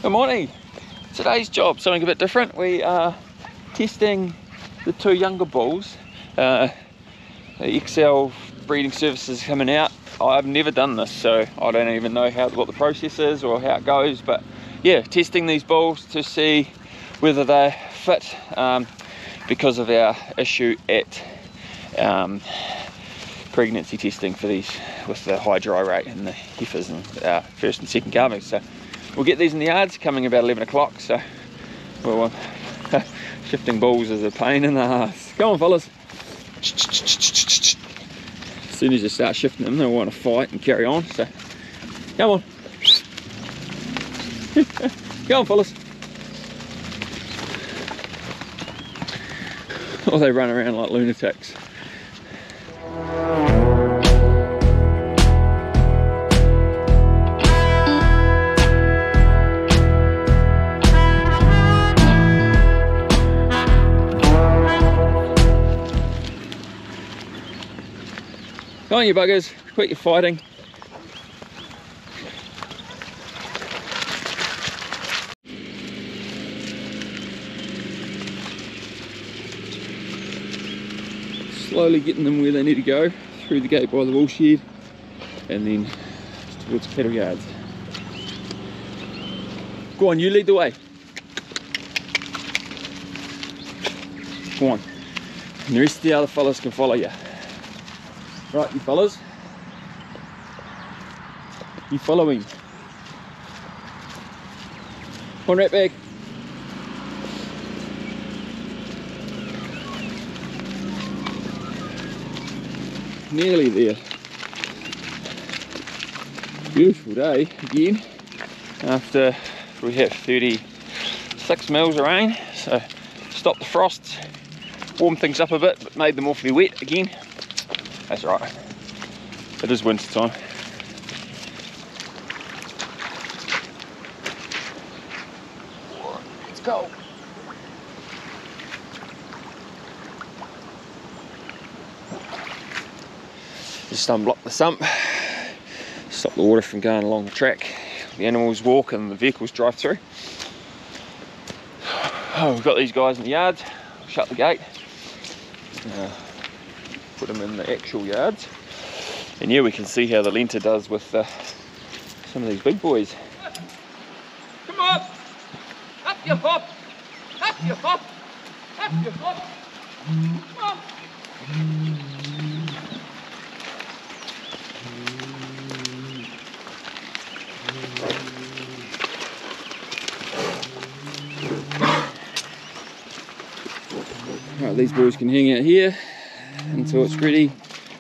Good morning. Today's job, something a bit different. We are testing the two younger bulls. The Xcell breeding services coming out. I've never done this, so I don't even know what the process is or how it goes, but yeah, testing these bulls to see whether they're fit because of our issue at pregnancy testing for these with the high dry rate and the heifers and first and second calvers. So we'll get these in the yards coming about 11 o'clock. So we'll, shifting bulls is a pain in the ass. Come on, fellas. As soon as you start shifting them, they'll want to fight and carry on. So come on. Go on, fellas. Or they run around like lunatics. Come on, you buggers, quit your fighting. Slowly getting them where they need to go, through the gate by the wool shed, and then towards the cattle yards. Go on, you lead the way. Go on. And the rest of the other fellas can follow you. Right, you fellas. You following? Come on, right back. Nearly there. Beautiful day again. After we have 36 mils of rain, so stopped the frosts, warmed things up a bit, but made them awfully wet again. That's right. It is winter time. Let's go. Just unblock the sump, stop the water from going along the track. The animals walk and the vehicles drive through. Oh, we've got these guys in the yards. Shut the gate. Put them in the actual yards. And yeah, we can see how the lenter does with some of these big boys. Come on! Up you hop! Up you hop! Up you hop! Come on! Right, these boys can hang out here until it's ready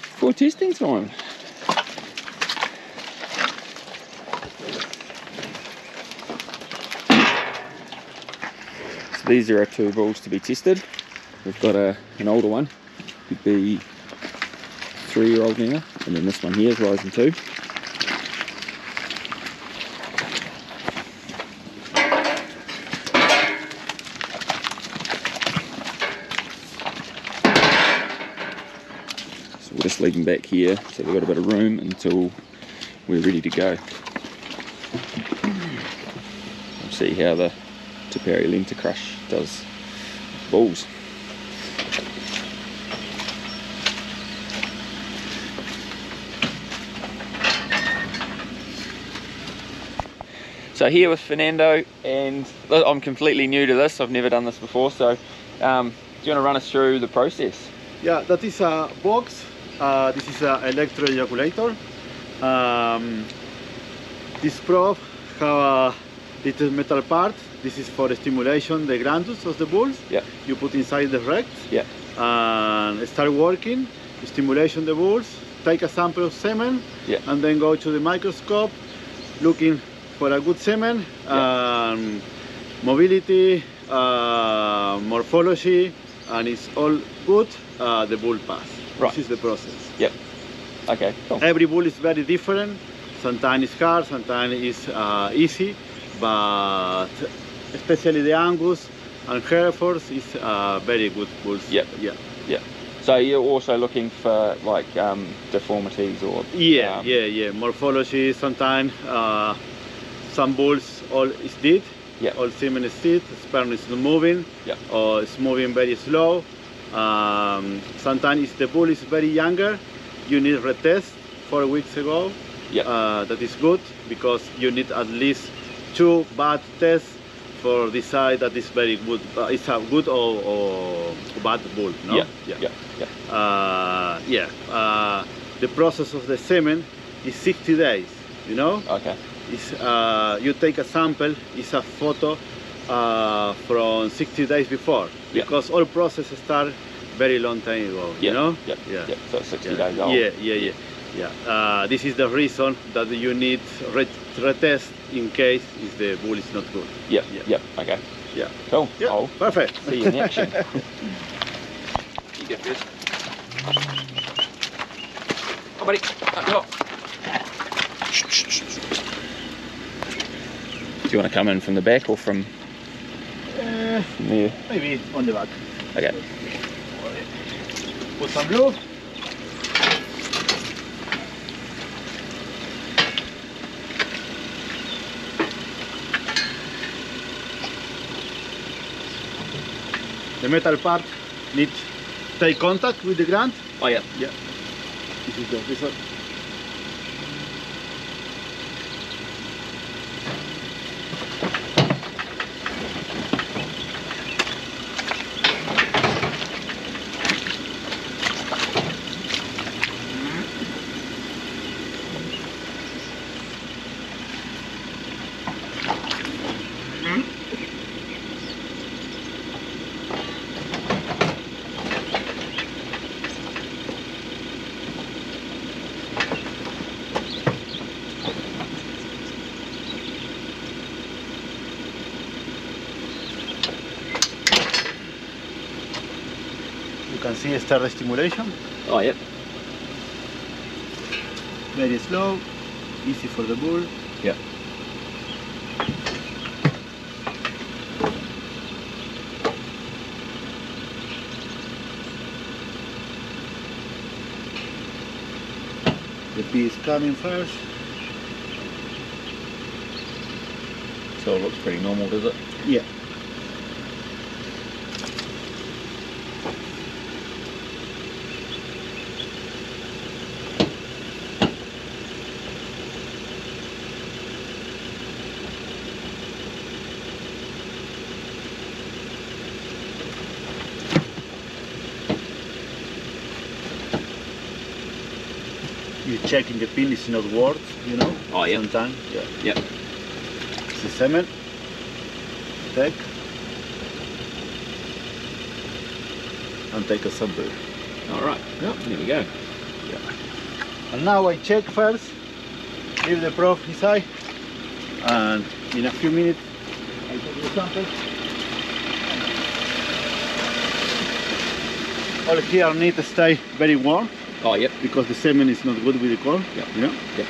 for testing time. So these are our two bulls to be tested. We've got an older one, could be 3-year-old now, and then this one here is rising 2. We'll just leave them back here so we've got a bit of room until we're ready to go. We'll see how the Canterbury lenter crush does bulls. So here with Fernando, and I'm completely new to this, I've never done this before, so do you want to run us through the process? Yeah, that is a box. This is an electro ejaculator. This probe have a little metal part. This is for stimulation the glandus of the bulls. Yeah. You put inside the rect. Yeah. And start working, stimulation the bulls, take a sample of semen. Yeah. And then go to the microscope looking for a good semen. Yeah. Mobility, morphology, and it's all good, the bull pass. Right. This is the process. Yep. Okay, cool. Every bull is very different. Sometimes it's hard, sometimes it's easy, but especially the Angus and Herefords is very good bulls. Yep. Yeah. Yeah. So you're also looking for like deformities or yeah, morphology. Sometimes some bulls all is dead. Yeah. All semen is dead. Sperm is not moving. Yeah. Or it's moving very slow. Sometimes if the bull is very younger, you need retest 4 weeks ago. Yeah. That is good because you need at least 2 bad tests for decide that is very good. It's a good or bad bull. No? Yeah. Yeah. Yeah. The process of the semen is 60 days. You know. Okay. It's, you take a sample. It's a photo from 60 days before because all processes start very long time ago. You know. Yeah. So it's 60 days old. Yeah. This is the reason that you need retest in case if the bull is not good. Yeah. Okay. Yeah. Cool. Yeah. Oh, Perfect. see you in action. You get first. Oh, buddy. Up you go. Do you want to come in from the back or from there? Maybe on the back. Okay. Put some glue. The metal part needs to take contact with the ground. Oh yeah. Yeah. This is this one. You can see start the stimulation. Oh yeah. Very slow, easy for the bull. Yeah. The pea is coming first. So it looks pretty normal, does it? Yeah. You checking the pin is not worked, you know. Oh yeah. Sometimes. Yeah. Yeah. It's the semen. Take. And take a sample. All right. Yeah. There we go. Yeah. And now I check first. Leave the probe inside. And in a few minutes I take the sample. All here need to stay very warm. Oh yep. Because the semen is not good with the corn. Yep. You know? Yep.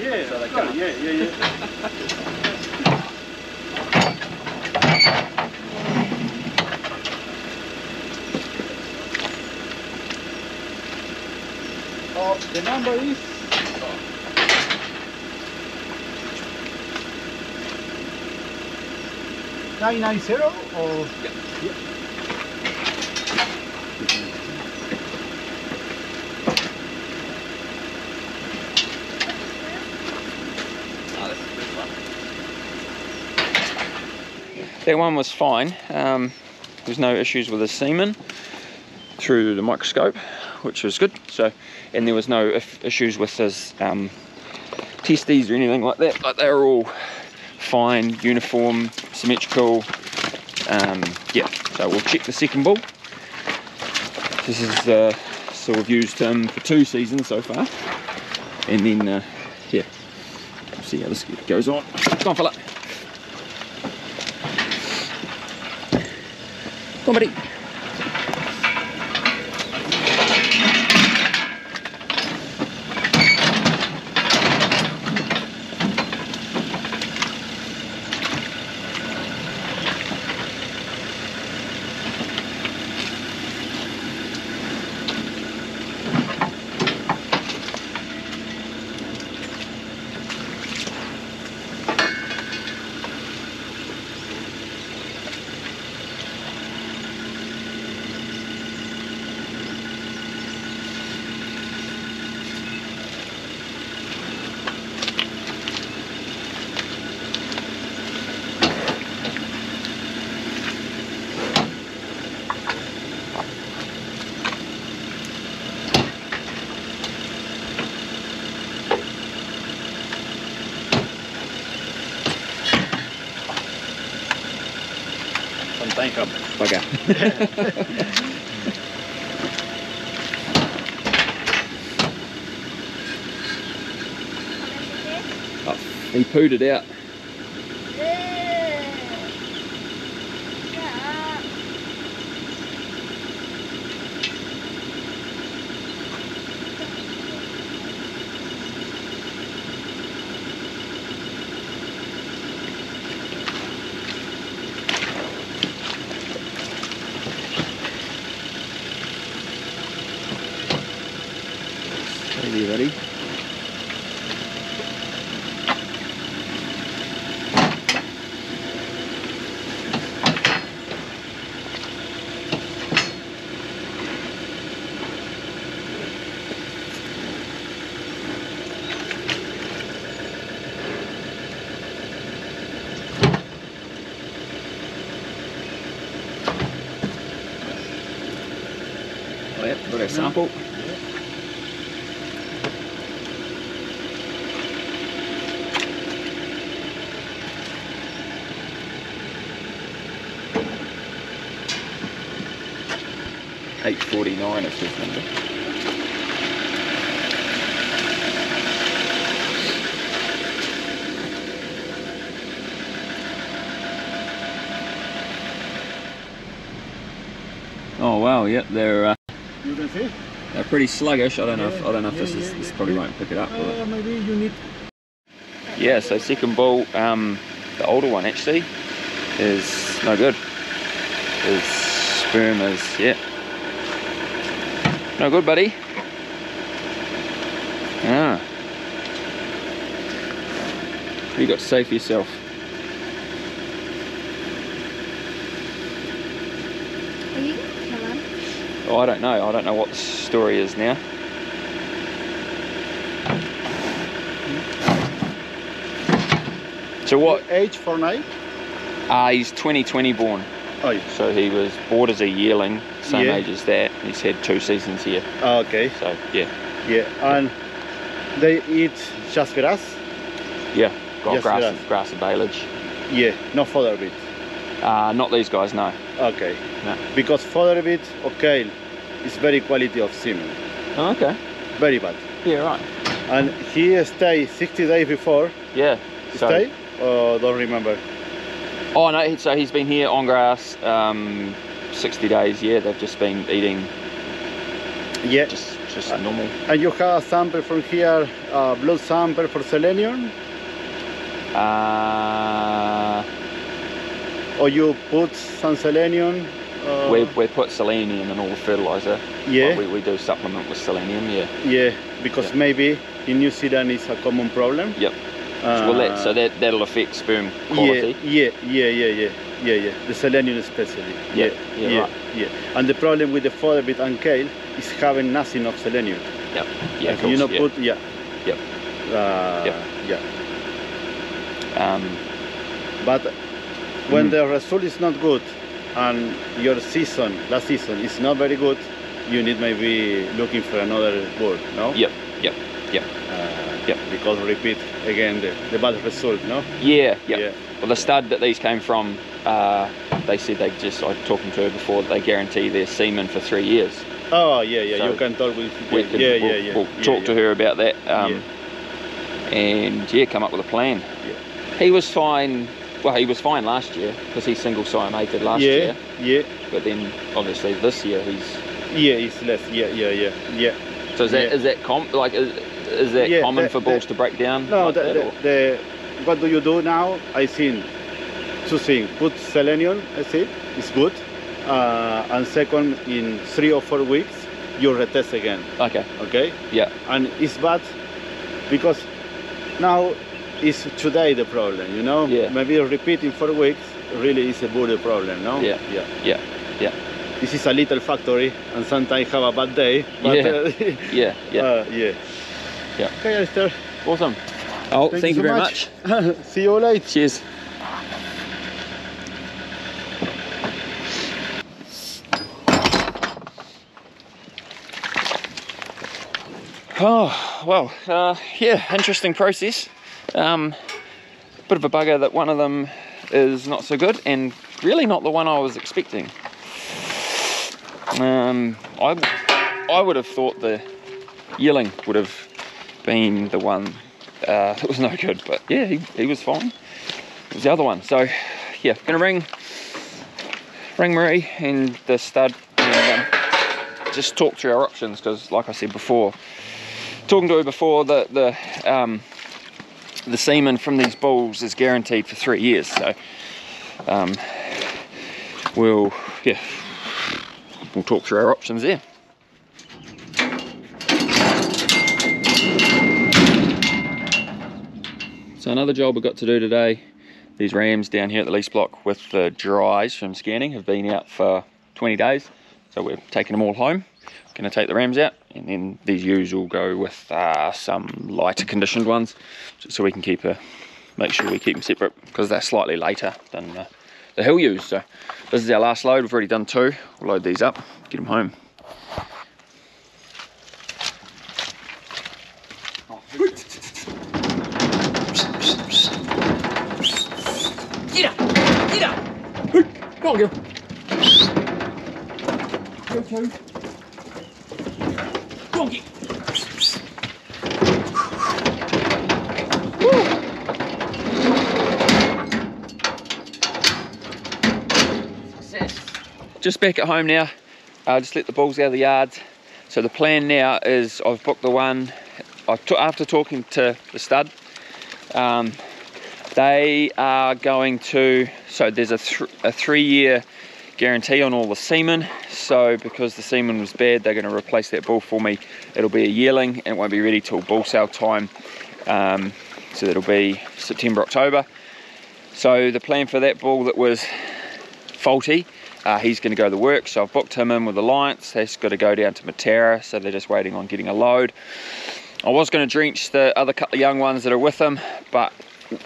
Yeah, So they come. yeah. Oh, the number is 990 or Yep. yeah. That one was fine. There's no issues with the semen through the microscope, which was good. So, and there was no issues with his testes or anything like that. Like they were all fine, uniform, symmetrical. Yeah. So we'll check the second bull to This is so we've used him for 2 seasons so far, and then yeah, we'll see how this goes on. Come on, fella. Come on, buddy. Thank you. Bugger. Oh, he pooed it out. Ready, ready? Oh, yep, got our sample. $8.49 is his number. Oh wow, yep, they're You can see? they're pretty sluggish. I don't know if this probably won't pick it up. Will it? Maybe you need. Yeah, so second bull, the older one actually, is no good. His sperm is, yeah, no good, buddy. Ah. What you got to say for yourself? Are you going to kill him? Oh, I don't know. I don't know what the story is now. So what? Age for night? He's 2020 born. Oh, yeah. So he was bought as a yearling, same Yeah. age as that. He's had 2 seasons here. Okay. So yeah, Yeah, and they eat just grass? yeah, got Yes, grass, grass. grass and baleage. Yeah, no fodder bit. Not these guys, no. Okay. No. Because fodder bit, okay, is very quality of semen. Oh, okay. Very bad. Yeah, right. And he stayed 60 days before. Yeah. So, Stay? Don't remember. oh no, so he's been here on grass 60 days. Yeah, they've just been eating Yeah. just normal. And you have a sample from here, blood sample for selenium? Or you put some selenium? We put selenium in all the fertilizer. Yeah. We do supplement with selenium. Yeah. Yeah, because Yeah. maybe in New Zealand it's a common problem. Yep. Well, that'll affect sperm quality. Yeah. The selenium especially. Yeah, right. Yeah. And the problem with the fodder bit and kale is having nothing of selenium. Yep. Yeah. Like, you know, put Yep. Yeah. But when the result is not good and your last season is not very good, you need maybe looking for another bird, no? Yep. Because repeat again the bad result, no? Yeah. Yeah. Well, the stud that these came from, they said I was talking to her before, they guarantee their semen for 3 years. Oh yeah, yeah. So you can talk with. we can, we'll talk to her about that, and yeah, come up with a plan. Yeah. He was fine. Well, he was fine last year because he single cymated last year. Yeah. But then obviously this year he's. Yeah, it's less. Yeah. So is that is that common for bulls to break down? No, like what do you do now? I think two things. Put selenium. I think it's good. And second, in 3 or 4 weeks, you retest again. Okay. Okay. Yeah. And it's bad because now is today the problem. You know. Yeah. Maybe repeating 4 weeks really is a big problem. No. Yeah. This is a little factory, and sometimes have a bad day. But, Yeah. yeah. Okay, Alistair. Awesome. Oh, thank you so very much. See you later. Cheers. Oh, well, yeah, interesting process. Bit of a bugger that one of them is not so good, and really not the one I was expecting. I would have thought the yearling would have been the one that was no good, but yeah, he was fine. It was the other one. So yeah, gonna ring Marie and the stud and just talk through our options, because like I said before, talking to her before, the semen from these bulls is guaranteed for 3 years. So we'll talk through our options there. So another job we've got to do today, these rams down here at the lease block with the dries from scanning have been out for 20 days. So we're taking them all home. Going to take the rams out, and then these ewes will go with some lighter conditioned ones, just so we can make sure we keep them separate, because they're slightly later than the hill ewes. So this is our last load. We've already done 2. We'll load these up, get them home. Get up! Go on, girl. Go. Go on, get. Just back at home now. Just let the bulls out of the yards. So the plan now is I've booked the one. After talking to the stud, they are going to. So there's a 3-year guarantee on all the semen. So because the semen was bad, they're going to replace that bull for me. It'll be a yearling, and it won't be ready till bull sale time. So that'll be September, October. So the plan for that bull that was faulty, he's going to go to the work. So I've booked him in with Alliance. He's got to go down to Matera, so they're just waiting on getting a load. I was going to drench the other couple of young ones that are with him, but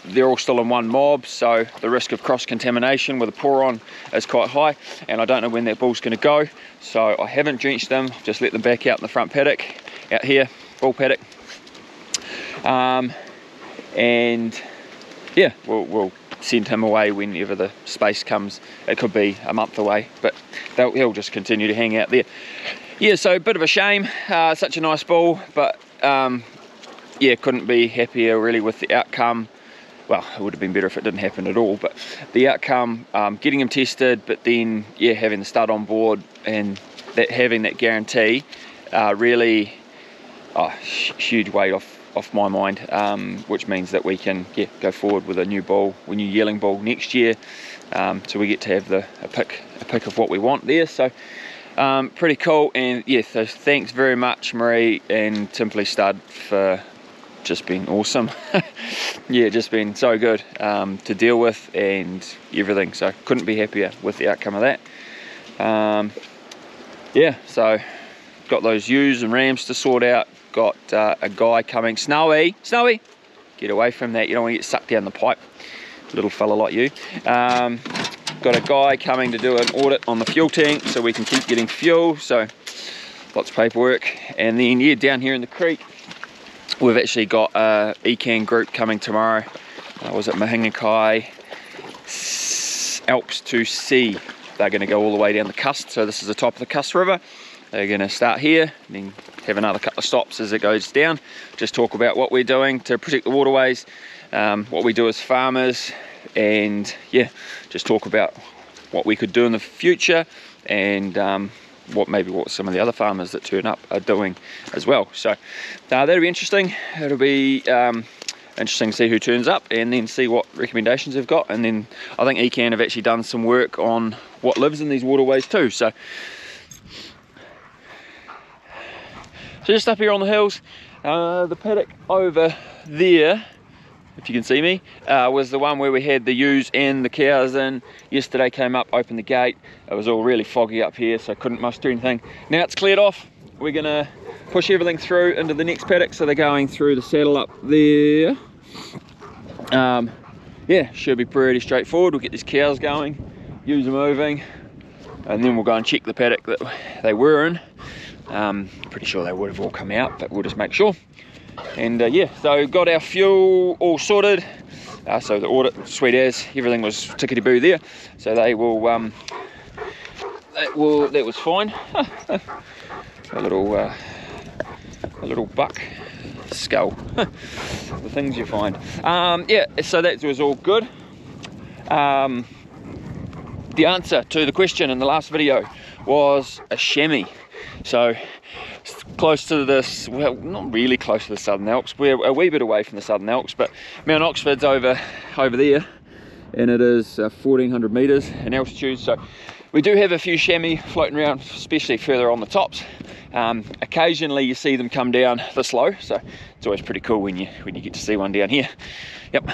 they're all still in one mob, so the risk of cross-contamination with a pour on is quite high, and I don't know when that bull's going to go, so I haven't drenched them. Just let them back out in the front paddock, out here, bull paddock, and yeah, we'll send him away whenever the space comes. It could be a month away, but he'll just continue to hang out there. Yeah, so a bit of a shame. Such a nice bull, but yeah, couldn't be happier really with the outcome. Well, it would have been better if it didn't happen at all, but the outcome, getting him tested, but then yeah, having the stud on board and having that guarantee, really huge weight off my mind, which means that we can go forward with a new yearling bull next year. So we get to have a pick of what we want there. So pretty cool, and yeah, so thanks very much Marie and Simply Stud for just being awesome. Yeah, just been so good to deal with and everything, so couldn't be happier with the outcome of that. Yeah, so got those ewes and rams to sort out. Got a guy coming. Snowy, get away from that, you don't want to get sucked down the pipe, little fella like you. Got a guy coming to do an audit on the fuel tank so we can keep getting fuel, so lots of paperwork. And then yeah, down here in the creek we've actually got a Ecan group coming tomorrow. Was it Mahingakai Alps to Sea? They're going to go all the way down the Cust, so this is the top of the Cust River, They're going to start here and then have another couple of stops as it goes down. Just talk about what we're doing to protect the waterways, what we do as farmers, and yeah, just talk about what we could do in the future, and what some of the other farmers that turn up are doing as well. So that'll be interesting. It'll be interesting to see who turns up and then see what recommendations they've got. And then I think ECAN have actually done some work on what lives in these waterways too. So just up here on the hills, the paddock over there, if you can see me, was the one where we had the ewes and the cows in. Yesterday came up, opened the gate. It was all really foggy up here, so couldn't muster anything. Now it's cleared off. We're gonna push everything through into the next paddock, so they're going through the saddle up there. Yeah, should be pretty straightforward. We'll get these cows going, ewes are moving, and then we'll go and check the paddock that they were in. Pretty sure they would have all come out, but we'll just make sure. And yeah, so got our fuel all sorted. So the audit, sweet as, everything was tickety-boo there. So they will, that was fine. a little buck skull. The things you find. Yeah, so that was all good. The answer to the question in the last video was a chamois. So close to this, well, not really close to the Southern Alps, we're a wee bit away from the Southern Alps, but Mount Oxford's over there, and it is 1400 meters in altitude. So we do have a few chamois floating around, especially further on the tops. Occasionally you see them come down this low, so it's always pretty cool when you get to see one down here. Yep.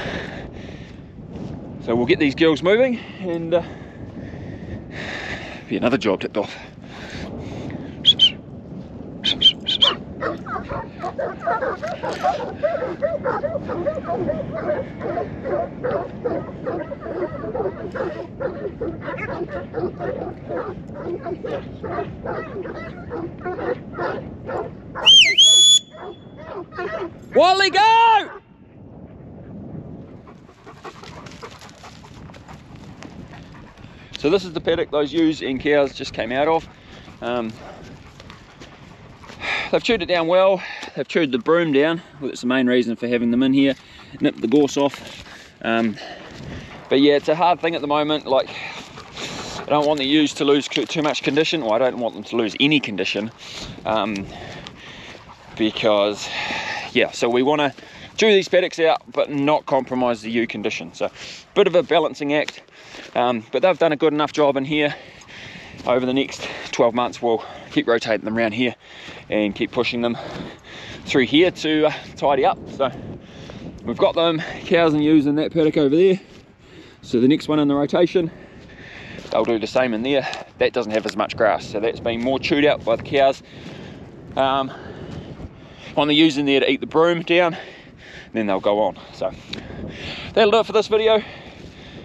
So we'll get these girls moving, and be another job ticked off. Wally, go! So this is the paddock those ewes and cows just came out of. They've chewed it down well. They've chewed the broom down. Well, that's the main reason for having them in here. Nipped the gorse off. But yeah, it's a hard thing at the moment. Like, I don't want the ewes to lose too much condition, or I don't want them to lose any condition, because yeah, so we want to chew these paddocks out but not compromise the ewe condition. So bit of a balancing act, but they've done a good enough job in here. Over the next 12 months we'll keep rotating them around here and keep pushing them through here to tidy up. So we've got them, cows and ewes in that paddock over there. So the next one in the rotation, they'll do the same in there. That doesn't have as much grass, so that's been more chewed out by the cows. On the ewes in there to eat the broom down, then they'll go on. So that'll do it for this video.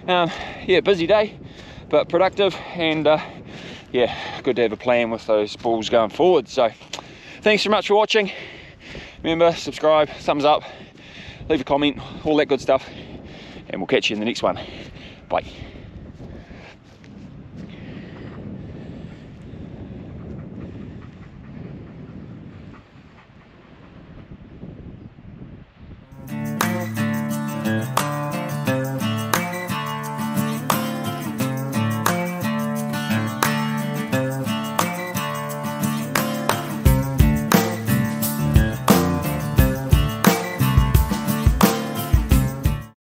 Yeah, busy day, but productive, and yeah, good to have a plan with those bulls going forward. So thanks so much for watching. Remember, subscribe, thumbs up, leave a comment, all that good stuff, and we'll catch you in the next one. Bye.